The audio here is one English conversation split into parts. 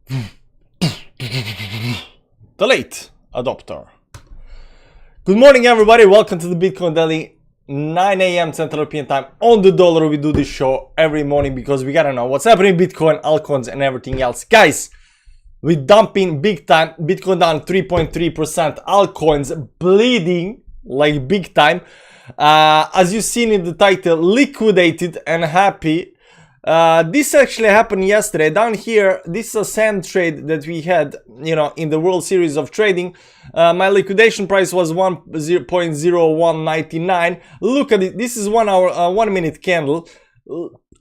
The late adopter. Good morning, everybody. Welcome to the Bitcoin Daily, 9 a.m. Central European Time on the dollar. We do this show every morning because we gotta know what's happening in Bitcoin, altcoins, and everything else. Guys, we're dumping big time. Bitcoin down 3.3%. Altcoins bleeding like big time. As you've seen in the title, liquidated and happy. This actually happened yesterday. Down here, this is a sand trade that we had, in the World Series of Trading. My liquidation price was 1.0199. Look at it. This is 1 hour, 1 minute candle.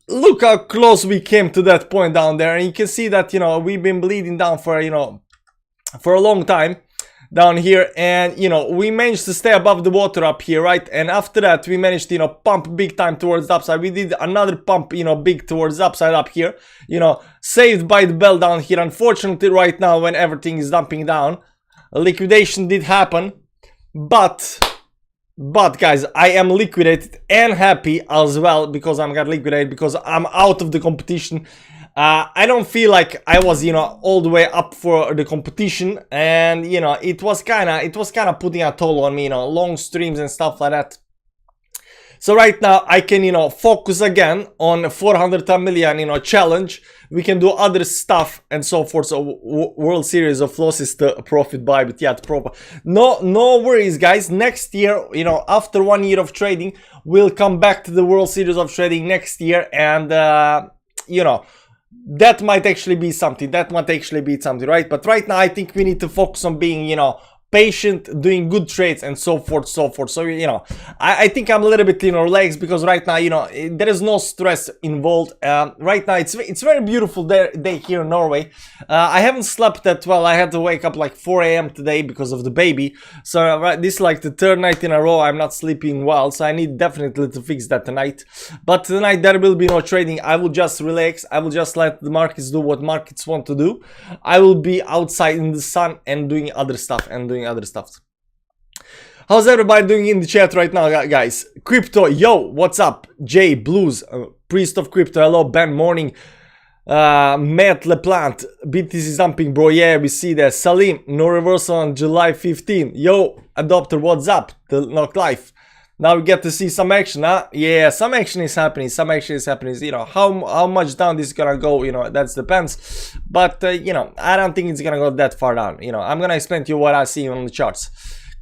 Look how close we came to that point down there. And you can see that, we've been bleeding down for, for a long time down here, and we managed to stay above the water up here, right? And after that we managed to pump big time towards the upside. We did another pump big towards the upside up here, saved by the bell down here. Unfortunately, right now when everything is dumping down, a liquidation did happen, but guys, I am liquidated and happy as well because I'm got liquidated, because I'm out of the competition. I don't feel like I was, all the way up for the competition, and it was kind of putting a toll on me, long streams and stuff like that. So right now I can, focus again on 410 million, challenge. We can do other stuff and so forth. So World Series of losses to profit Bybit, yeah, proper. No worries, guys. Next year, after 1 year of trading, we'll come back to the World Series of Trading next year, and that might actually be something. Right? But right now I think we need to focus on being, patient, doing good trades and so forth. So I think I'm a little bit relaxed, because right now there is no stress involved. Right now it's very beautiful day here in Norway. I haven't slept that well. I had to wake up like 4 a.m. today because of the baby. So this is like the third night in a row I'm not sleeping well, so I need definitely to fix that tonight. But tonight there will be no trading. I will just relax. I will just let the markets do what markets want to do. I will be outside in the sun and doing other stuff How's everybody doing in the chat right now, guys? Crypto, yo, what's up? Jay Blues, Priest of Crypto, hello. Ben Morning, Matt LePlante, BTC is dumping, bro. Yeah, we see that. Salim, no reversal on July 15. Yo, Adopter, what's up? The Knock Life. Now we get to see some action, huh? Yeah, some action is happening. How much down this is gonna go, that depends. But, I don't think it's gonna go that far down. I'm gonna explain to you what I see on the charts.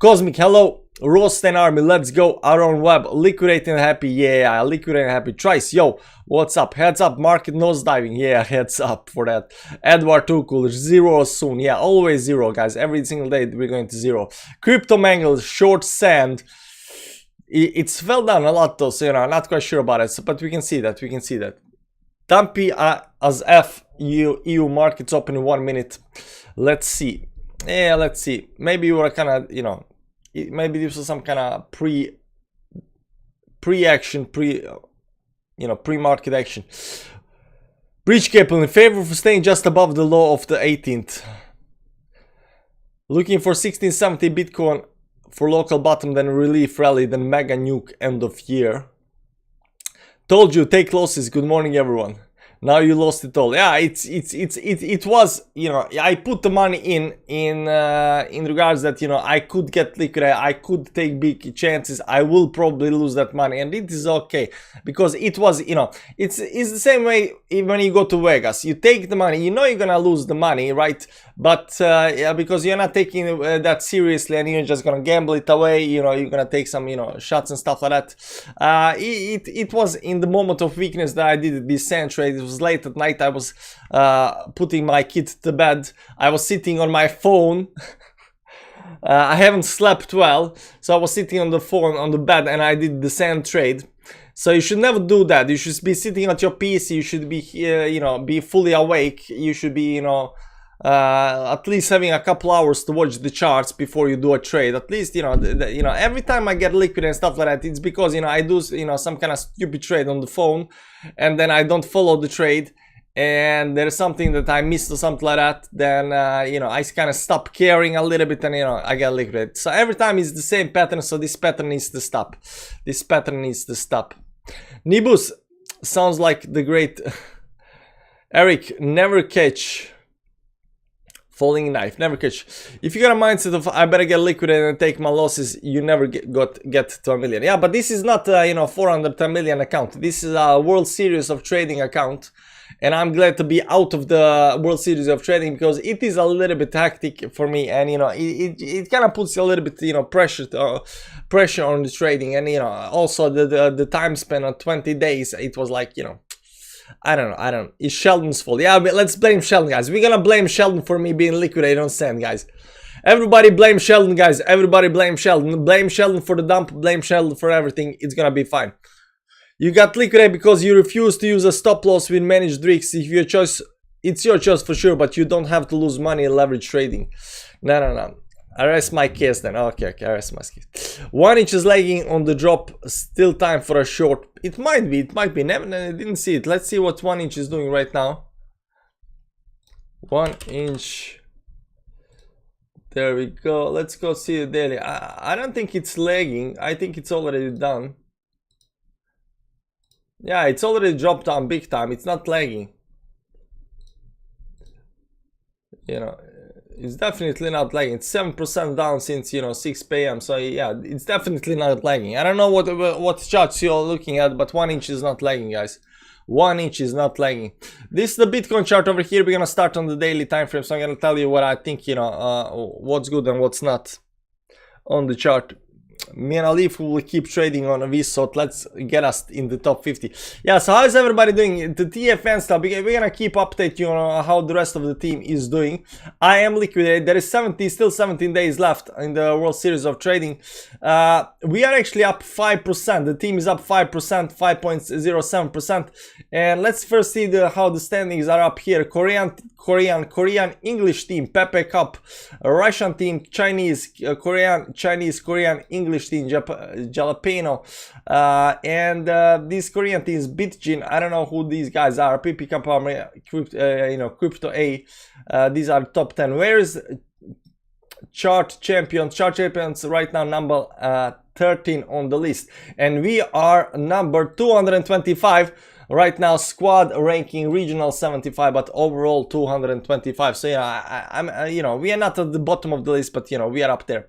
Cosmic, hello. Rosten Army, let's go. Aaron Webb, liquidating happy. Yeah, liquidating happy. Trice, yo, what's up? Heads up, market nosediving. Yeah, heads up for that. Edward Tukul, zero soon. Yeah, always zero, guys. Every single day we're going to zero. Crypto Mangle, short sand. It's fell down a lot though, so I'm not quite sure about it, but we can see that. Dumpy as F. EU markets open in 1 minute. Let's see. Yeah, let's see. Maybe you were kind of, maybe this was some kind of pre-action, pre-market action. Breach capital in favor for staying just above the low of the 18th. Looking for 1670 Bitcoin for local bottom, then relief rally, then mega nuke end of year. Told you, take losses. Good morning, everyone. Now you lost it all. Yeah, it was, I put the money in regards that, I could get liquidated, I could take big chances, I will probably lose that money, and it is okay, because it was, it's the same way when you go to Vegas. You take the money, you're gonna lose the money, right? But yeah, because you're not taking that seriously, and you're just gonna gamble it away, you're gonna take some, shots and stuff like that. It was in the moment of weakness that I did this sand trade. It was late at night. I was putting my kid to bed. I was sitting on my phone. I haven't slept well, so I was sitting on the phone on the bed, and I did the sand trade. So you should never do that. You should be sitting at your PC. You should be be fully awake. You should be at least having a couple hours to watch the charts before you do a trade. At least every time I get liquid and stuff like that, it's because I do some kind of stupid trade on the phone, and then I don't follow the trade, and there's something that I missed or something like that, then I kind of stop caring a little bit, and I get liquid. So every time it's the same pattern, so this pattern needs to stop. Nibus sounds like the great Eric, never catch Falling knife, never catch. If you got a mindset of I better get liquidated and take my losses, you never get to a million. Yeah, but this is not you know, 410 million account. This is a World Series of Trading account, and I'm glad to be out of the World Series of Trading because it is a little bit hectic for me, and you know, it kind of puts a little bit, you know, pressure on the trading, and you know, also the time span on 20 days, it was like, you know, I don't know. It's Sheldon's fault. Yeah, but let's blame Sheldon, guys. We're gonna blame Sheldon for me being liquidated on sand, guys. Everybody blame Sheldon, guys. Everybody blame Sheldon. Blame Sheldon for the dump. Blame Sheldon for everything. It's gonna be fine. You got liquidated because you refuse to use a stop loss with managed risks. If your choice, it's your choice for sure, but you don't have to lose money in leverage trading. No. I rest my case then. Okay, I rest my case. 1 inch is lagging on the drop. Still time for a short. It might be. Never, I didn't see it. Let's see what 1 inch is doing right now. 1 inch. There we go. Let's go see the daily. I don't think it's lagging. I think it's already done. Yeah, it's already dropped down big time. It's not lagging. You know, it's definitely not lagging. It's 7% down since, you know, 6 p.m. So yeah, it's definitely not lagging. I don't know what charts you're looking at, but 1 inch is not lagging, guys. 1 inch is not lagging. This is the Bitcoin chart over here. We're gonna start on the daily time frame. So I'm gonna tell you what I think, you know, what's good and what's not on the chart. Me and Alif will keep trading on this, so let's get us in the top 50. Yeah, so how is everybody doing? The TFN stuff, we're gonna keep update you on how the rest of the team is doing. I am liquidated. There is still 17 days left in the World Series of Trading. We are actually up 5%. The team is up 5%, 5.07%. And let's first see how the standings are up here. Korean English team, Pepe Cup, Russian team, Chinese, Korean English team, Jalapeno, and these Korean teams, Bitjin. I don't know who these guys are. PP Cup, you know, Crypto A. These are top 10. Where is chart champions? Chart champions right now number 13 on the list, and we are number 225. Right now, squad ranking regional 75, but overall 225. So yeah, I'm you know, we are not at the bottom of the list, but you know, we are up there.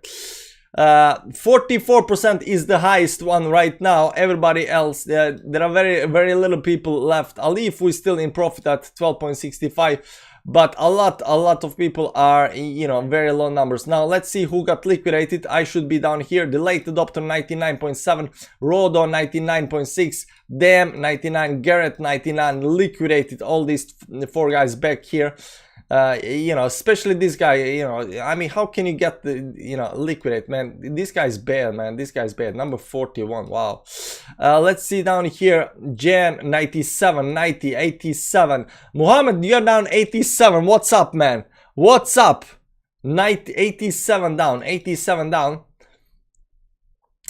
44% is the highest one right now. Everybody else, there are very little people left. Alif, who is still in profit at 12.65. But a lot of people are, you know, very low numbers. Now let's see who got liquidated. I should be down here. The late adopter 99.7, Rodo 99.6, Damn 99, Garrett 99, liquidated. All these 4 guys back here. You know, especially this guy, you know, I mean, how can you get the, you know, liquidate, man? This guy's bad, man. This guy's bad. Number 41. Wow. Let's see down here. Jan 97, 90, 87. Muhammad, you're down 87. What's up, man? What's up? 87 down. 87 down.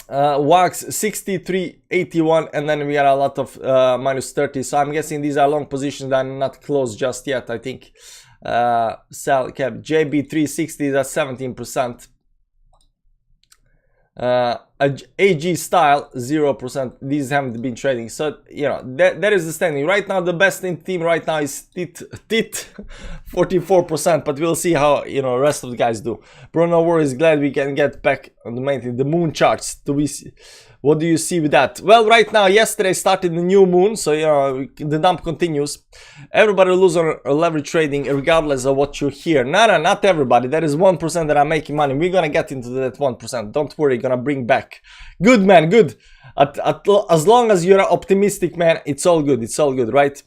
Wax 63, 81, and then we are a lot of minus 30. So I'm guessing these are long positions that are not closed just yet, I think. Sell cap JB 360 is at 17%. AG style 0%. These haven't been trading, so you know that is the standing right now. The best in team right now is Tit 44%, but we'll see how, you know, rest of the guys do. Bruno worries, glad we can get back on the main thing. The moon charts, do we see? What do you see with that? Well, right now, yesterday started the new moon, so you know, the dump continues. Everybody lose on leverage trading regardless of what you hear. No, not everybody. There is 1% that are making money. We're gonna get into that 1%. Don't worry, gonna bring back. Good, man, good. As long as you're optimistic, man, it's all good. It's all good, right?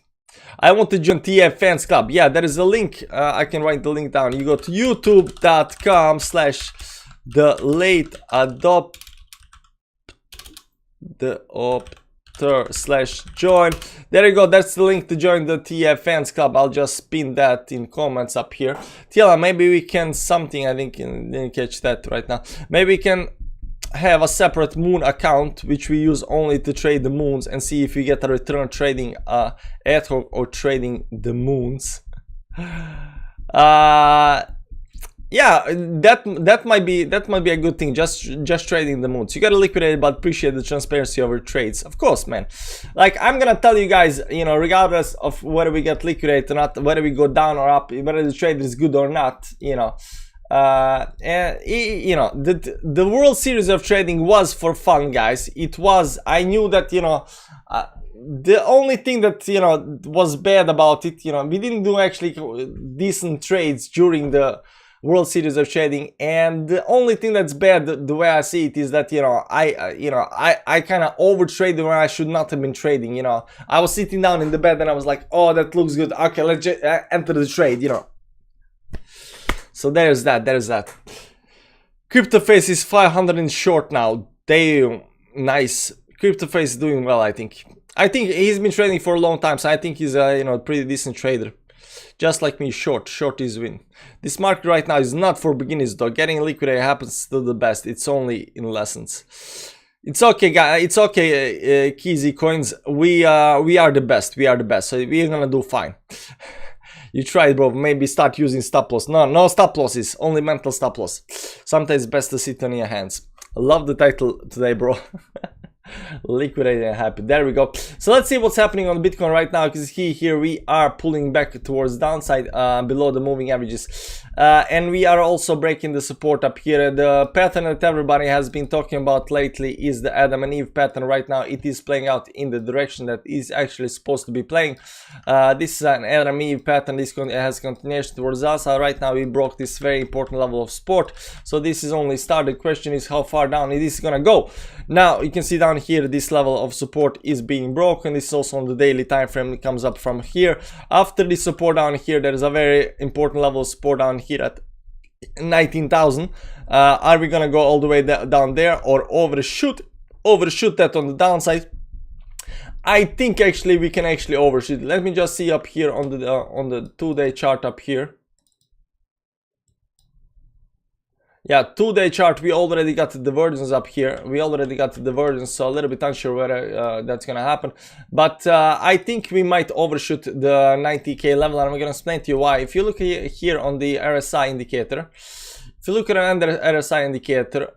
I want to join TF Fans Club. Yeah, there is a link. I can write the link down. You go to youtube.com/the-opter/join. There you go. That's the link to join the TF Fans Club. I'll just pin that in comments up here. Tila, maybe we can something. I think didn't catch that right now. Maybe we can have a separate moon account which we use only to trade the moons and see if we get a return trading ad hoc or trading the moons. yeah, that might be a good thing. Just trading the moods. You gotta liquidate it, but appreciate the transparency of your trades. Of course, man. Like, I'm gonna tell you guys, you know, regardless of whether we get liquidated or not, whether we go down or up, whether the trade is good or not, you know. And you know, the World Series of Trading was for fun, guys. It was. I knew that, you know. The only thing that, you know, was bad about it, you know, we didn't do actually decent trades during the World Series of Trading, and the only thing that's bad, the way I see it, is that, you know, I kind of over traded when I should not have been trading. You know, I was sitting down in the bed and I was like, oh, that looks good, okay, let's just enter the trade, you know. So there's that. CryptoFace is 500 in short now. Damn, nice. CryptoFace is doing well, I think. He's been trading for a long time, so I think he's a, you know, pretty decent trader. Just like me, short is win. This market right now is not for beginners though. Getting liquidated happens to the best. It's only in lessons. It's okay, guys. It's okay, Kizzy Coins. We are the best. We are the best. So we're gonna do fine. You tried, bro. Maybe start using stop loss. No stop losses. Only mental stop loss. Sometimes it's best to sit on your hands. I love the title today, bro. Liquidated and happy. There we go. So let's see what's happening on Bitcoin right now, because here we are pulling back towards downside below the moving averages, and we are also breaking the support up here. The pattern that everybody has been talking about lately is the Adam and Eve pattern. Right now it is playing out in the direction that is actually supposed to be playing. This is an Adam and Eve pattern. This has continuation towards us. Right now we broke this very important level of support, so this is only started. The question is how far down it is gonna go. Now you can see down here this level of support is being broken. This is also on the daily time frame. It comes up from here. After this support down here, there is a very important level of support down here at 19,000. Are we gonna go all the way down there or overshoot that on the downside? I think actually we can actually overshoot. Let me just see up here on the 2-day chart up here. Yeah, 2-day chart, we already got the divergence up here. We already got the divergence, so a little bit unsure whether that's gonna happen. But I think we might overshoot the 90k level, and I'm gonna explain to you why. If you look here on the RSI indicator, if you look at an RSI indicator,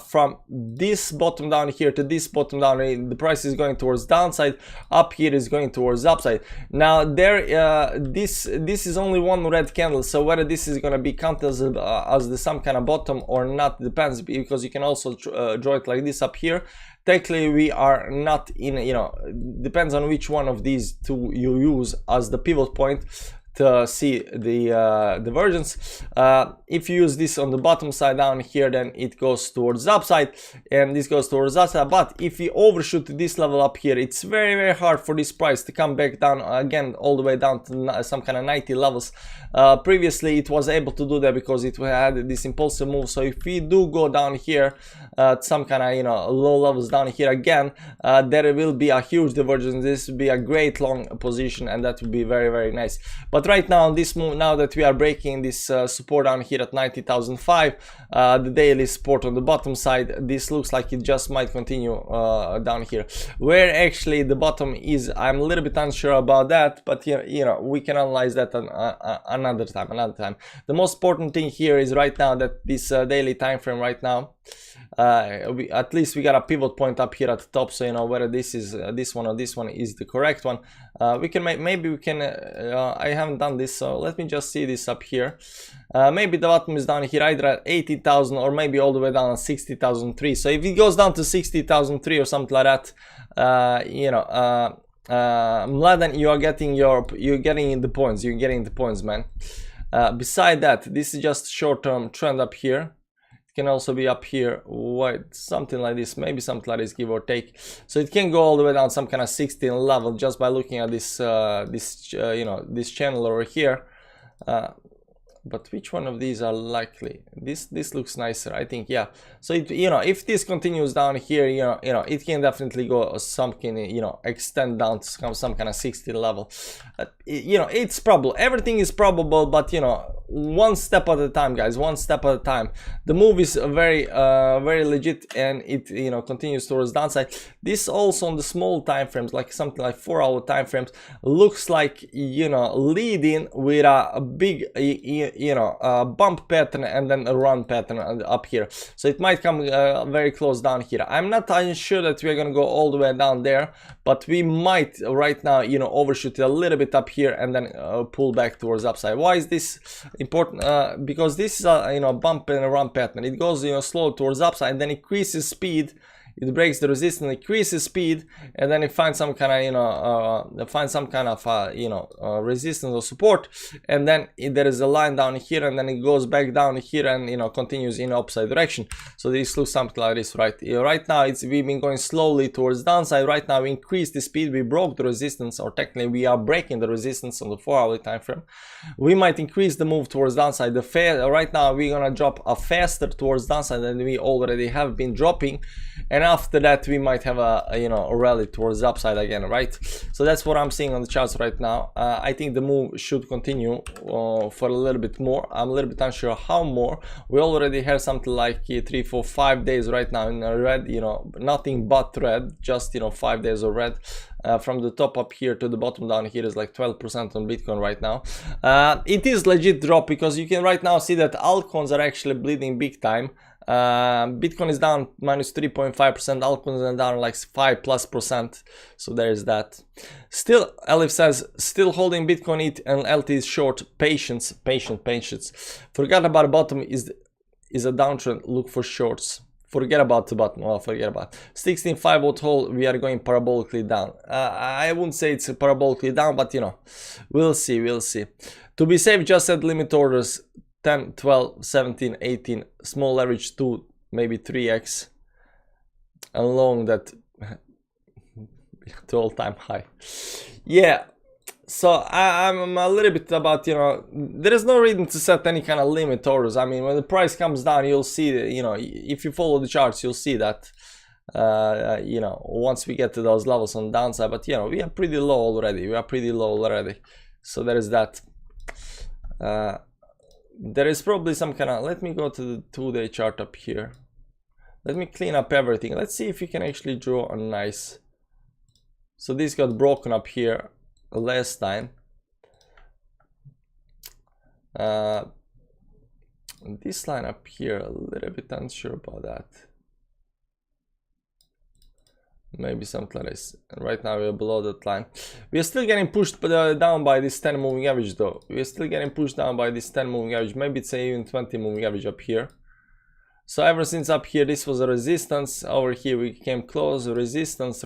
from this bottom down here to this bottom down, the price is going towards downside. Up here is going towards upside. Now this is only one red candle, so whether this is going to be counted as some kind of bottom or not depends, because you can also draw it like this up here. Technically we are not in, you know, depends on which one of these two you use as the pivot point to see the divergence. If you use this on the bottom side down here, then it goes towards the upside, and this goes towards the upside. But if you overshoot this level up here, it's very hard for this price to come back down again all the way down to some kind of 90 levels. Previously it was able to do that because it had this impulsive move. So if we do go down here some kind of, you know, low levels down here again, there will be a huge divergence. This will be a great long position, and that would be very nice. But right now on this move, now that we are breaking this support down here at 90,005, the daily support on the bottom side, this looks like it just might continue down here. Where actually the bottom is, I'm a little bit unsure about that, but you know, we can analyze that another time. The most important thing here is right now that this daily time frame right now, at least we got a pivot point up here at the top, so you know whether this is this one or this one is the correct one. We can maybe we can I haven't done this, so let me just see this up here. Maybe the bottom is down here either at 80,000 or maybe all the way down at 60,003. So if it goes down to 60,003 or something like that, you know, Mladen, you're getting the points, man. Beside that, this is just short-term trend up here. Can also be up here, what, something like this, maybe something like this, give or take. So it can go all the way down some kind of 16 level just by looking at this you know, this channel over here. But which one of these are likely? This looks nicer, I think. Yeah. So it, you know, if this continues down here, you know, it can definitely go something, you know, extend down to some kind of 60 level. You know, it's probable. Everything is probable, but you know, one step at a time, guys, one step at a time. The move is very very legit, and it, you know, continues towards downside. This also on the small time frames, like something like 4-hour time frames, looks like, you know, leading with a big, you know, bump pattern and then a run pattern up here. So it might come very close down here. I'm not sure that we're gonna go all the way down there, but we might right now, you know, overshoot a little bit up here and then pull back towards upside. Why is this important? Because this is a, you know, bump and a run pattern. It goes, you know, slow towards upside and then increases speed. It breaks the resistance, increases speed, and then it finds some kind of, you know, you know, resistance or support, and then there is a line down here, and then it goes back down here, and, you know, continues in opposite direction. So this looks something like this, right? Right now we've been going slowly towards downside. Right now we increased the speed, we broke the resistance, or technically we are breaking the resistance on the 4-hour time frame. We might increase the move towards downside. Right now we're gonna drop a faster towards downside than we already have been dropping, and after that we might have a, you know, a rally towards the upside again, right? So that's what I'm seeing on the charts right now. I think the move should continue for a little bit more. I'm a little bit unsure how more. We already have something like 3, 4, 5 days right now in red, you know, nothing but red, just, you know, 5 days of red. From the top up here to the bottom down here is like 12% on Bitcoin right now. It is legit drop, because you can right now see that altcoins are actually bleeding big time. Bitcoin is down minus 3.5%, altcoins are down like 5+%, so there's that. Still, Elif says, still holding Bitcoin ETH and LT is short. Patience. Forget about the bottom is a downtrend, look for shorts. Forget about the bottom. Oh, forget about 16 5-volt hole. We are going parabolically down. I wouldn't say it's parabolically down, but, you know, we'll see. To be safe, just set limit orders 10, 12, 17, 18, small leverage 2, maybe 3x, and long that to all-time high. Yeah, so I'm a little bit about, you know, there is no reason to set any kind of limit orders. I mean, when the price comes down, you'll see, you know, if you follow the charts, you'll see that, you know, once we get to those levels on the downside. But, you know, we are pretty low already. So there is that. There is probably some kind of, let me go to the 2-day chart up here. Let me clean up everything. Let's see if we can actually draw a nice, so this got broken up here last time. This line up here, a little bit unsure about that. Maybe something like this. And right now we're below that line. We are still getting pushed down by this 10 moving average though. We are still getting pushed down by this 10 moving average. Maybe it's even 20 moving average up here. So ever since up here, this was a resistance. Over here we came close, resistance.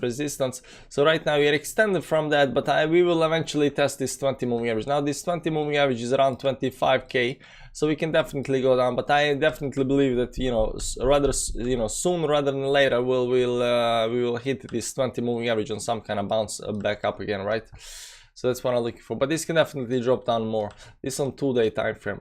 So right now we are extended from that, but we will eventually test this 20 moving average. Now this 20 moving average is around 25k, so we can definitely go down. But I definitely believe that, you know, rather, you know, soon rather than later, we will hit this 20 moving average on some kind of bounce back up again, right? So that's what I'm looking for. But this can definitely drop down more. This on 2-day time frame.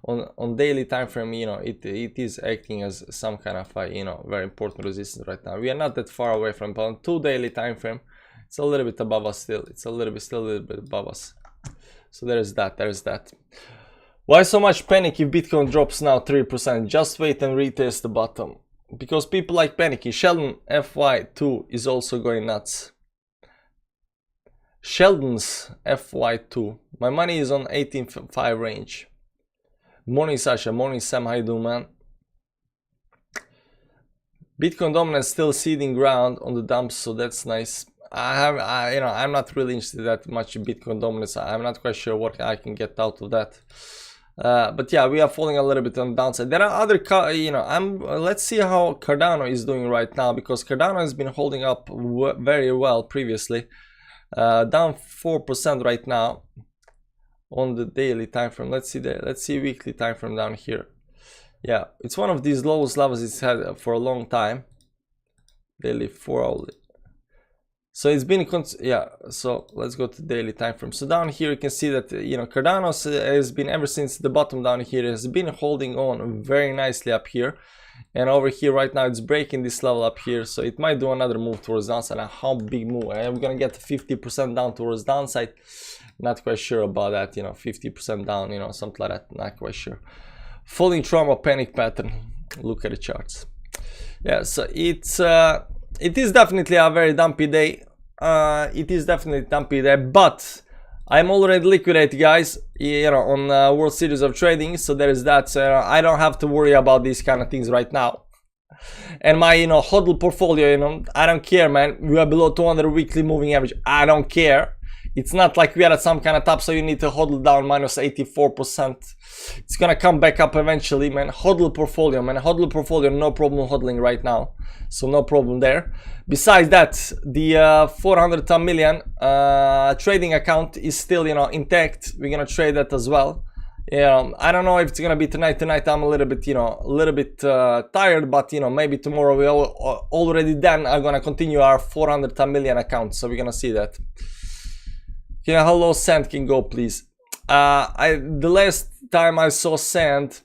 On daily time frame, you know, it is acting as some kind of a, you know, very important resistance right now. We are not that far away from it, but on 2-daily time frame, it's a little bit above us still. It's still a little bit above us. So there's that. Why so much panic if Bitcoin drops now 3%? Just wait and retest the bottom. Because people like panicking. Sheldon FY2 is also going nuts. Sheldon's FY2. My money is on 18.5 range. Morning Sasha, morning Sam, how you doing, man? Bitcoin dominance still ceding ground on the dumps, so that's nice. You know, I'm not really interested that much in Bitcoin dominance. I'm not quite sure what I can get out of that. But yeah, we are falling a little bit on the downside. There are other, you know, let's see how Cardano is doing right now, because Cardano has been holding up very well previously. Down 4% right now on the daily time frame. Let's see weekly time frame down here. Yeah, it's one of these lowest levels it's had for a long time. Daily 4 hourly. So it's been, yeah, so let's go to daily time frame. So down here you can see that, you know, Cardano has been, ever since the bottom down here, has been holding on very nicely up here. and over here right now it's breaking this level up here, so it might do another move towards downside. And how big move? Are we gonna get 50% down towards downside? Not quite sure about that, you know, 50% down, you know, something like that, not quite sure. Falling trauma panic pattern, look at the charts. Yeah, so it is definitely a very dumpy day. It is definitely dumpy day, but I'm already liquidated, guys, you know, on World Series of Trading, so there is that. So I don't have to worry about these kind of things right now. And my, you know, hodl portfolio, you know, I don't care, man. We are below 200 weekly moving average. I don't care. It's not like we are at some kind of top, so you need to hodl down minus 84%. It's gonna come back up eventually, man. Hodl portfolio, man. Hodl portfolio, no problem hodling right now. So no problem there. Besides that, the 410 million trading account is still, you know, intact. We're gonna trade that as well. I don't know if it's gonna be tonight. Tonight I'm a little bit, you know, tired, but you know, maybe tomorrow we already then are gonna continue our 410 million account. So we're gonna see that. Yeah, how low sand can go, please? The last time I saw sand,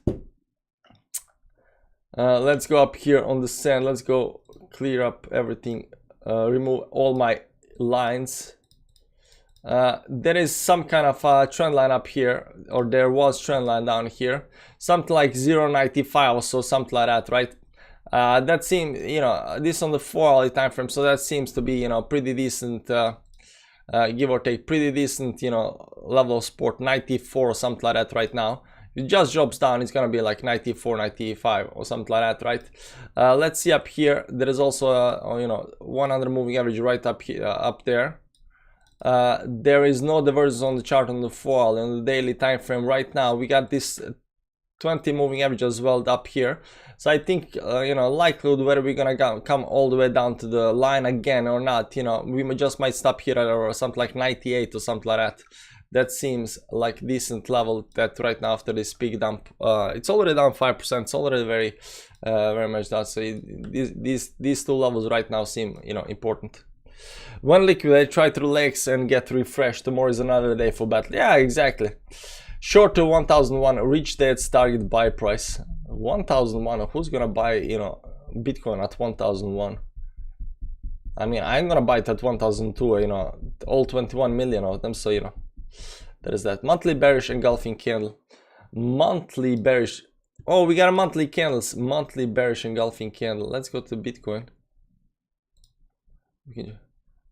let's go up here on the sand. Let's go clear up everything, remove all my lines. There is some kind of trend line up here, or there was trend line down here, something like 0.95 or so, something like that, right? That seems, you know, this on the 4-hourly time frame, so that seems to be, you know, pretty decent. Give or take, pretty decent, you know, level of support, 94 or something like that right now. If it just drops down, it's gonna be like 94, 95 or something like that, right? Let's see up here. There is also a, you know, 100 moving average right up here, up there. There is no divergence on the chart on the 4-hourly, on the daily time frame right now. We got this 20 moving average as well up here. So I think, you know, likelihood whether we're gonna come all the way down to the line again or not, you know, we just might stop here at something like 98 or something like that. That seems like decent level that right now after this big dump, it's already down 5%. It's already very much down. So these two levels right now seem, you know, important. When liquidate, try to relax and get refreshed. Tomorrow is another day for battle. Yeah, exactly. Short to 1001, reach that target buy price. 1001, who's gonna buy, you know, Bitcoin at 1001? I mean, I'm gonna buy it at 1002, you know, all 21 million of them, so you know, there is that. Monthly bearish engulfing candle. Monthly bearish. Oh, we got a monthly candles. Monthly bearish engulfing candle. Let's go to Bitcoin.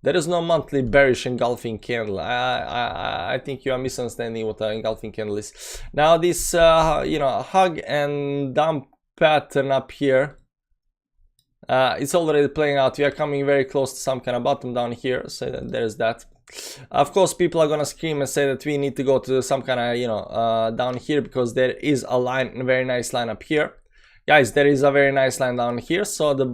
There is no monthly bearish engulfing candle. I think you are misunderstanding what an engulfing candle is. Now this, you know, hug and dump pattern up here, it's already playing out. We are coming very close to some kind of bottom down here, so there's that. Of course, people are gonna scream and say that we need to go to some kind of, you know, down here, because there is a line, a very nice line up here. Guys, there is a very nice line down here, so the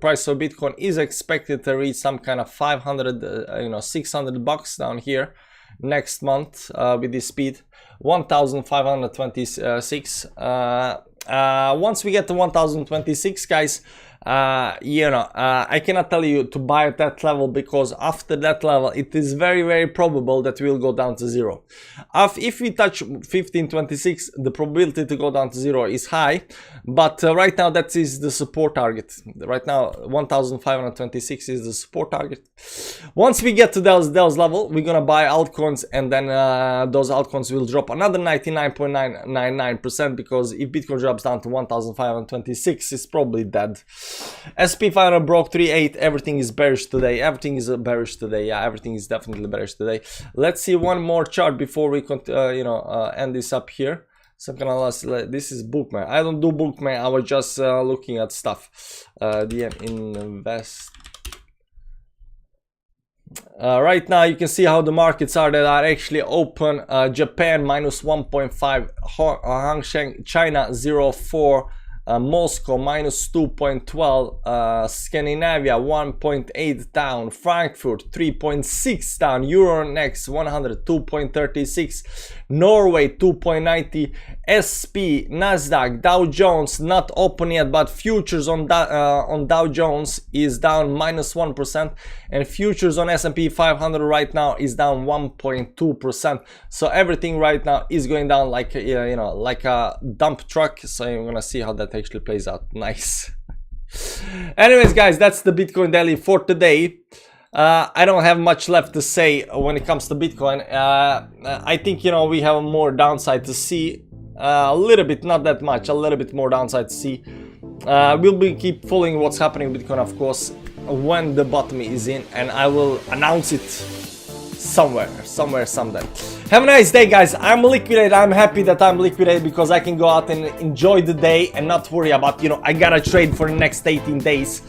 price of Bitcoin is expected to reach some kind of 500, you know, 600 bucks down here next month with this speed. 1,526. Once we get to 1,026, guys, you know, I cannot tell you to buy at that level, because after that level it is very probable that we'll go down to zero. If we touch 1526, the probability to go down to zero is high, but right now that is the support target. Right now 1526 is the support target. Once we get to those level, we're gonna buy altcoins, and then those altcoins will drop another 99.999%, because if Bitcoin drops down to 1526, it's probably dead. SP 500 broke 3.8. Everything is bearish today. Everything is bearish today. Yeah, everything is definitely bearish today. Let's see one more chart before we you know, end this up here. Some kind of this is bookman. I don't do bookman. I was just looking at stuff. DM invest. Right now you can see how the markets are that are actually open. Japan minus 1.5, Hong Kong, China 0.4, Moscow minus 2.12, Scandinavia 1.8 down, Frankfurt 3.6 down, Euronext 100 2.36, Norway 2.90, SP, Nasdaq, Dow Jones not open yet, but futures on Dow Jones is down minus 1%, and futures on S&P 500 right now is down 1.2%. So everything right now is going down like, you know, like a dump truck. So I'm gonna see how that that actually plays out. Nice. Anyways, guys, that's the Bitcoin daily for today. I don't have much left to say when it comes to Bitcoin. I think, you know, we have more downside to see. A little bit, not that much, a little bit more downside to see. We'll be keep following what's happening with Bitcoin, of course, when the bottom is in, and I will announce it somewhere, someday. Have a nice day, guys. I'm liquidated. I'm happy that I'm liquidated because I can go out and enjoy the day and not worry about, you know, I gotta trade for the next 18 days.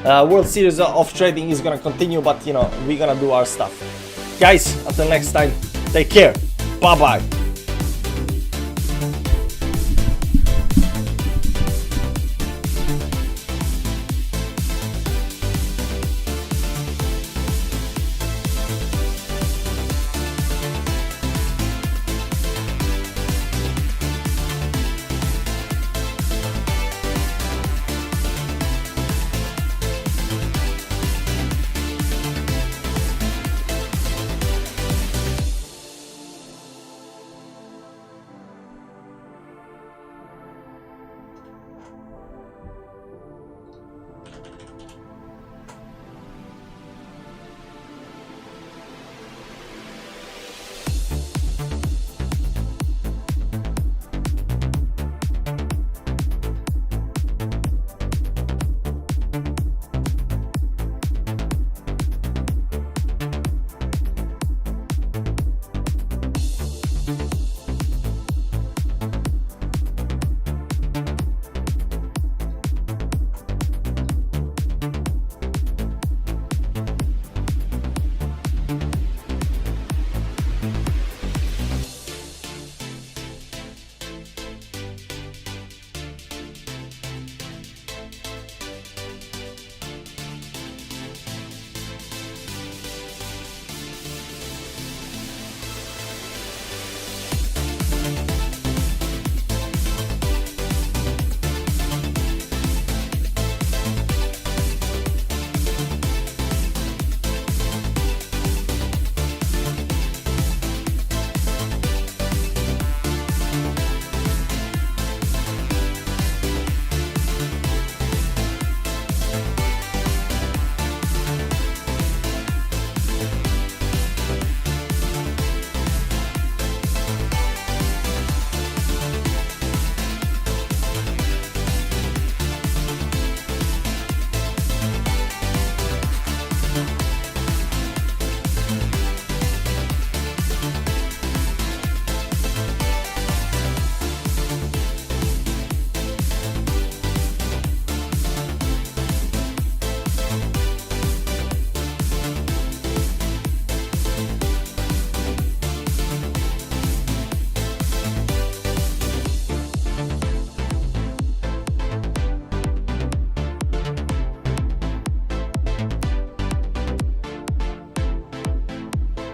World Series of trading is gonna continue, but, you know, we're gonna do our stuff. Guys, until next time, take care. Bye-bye.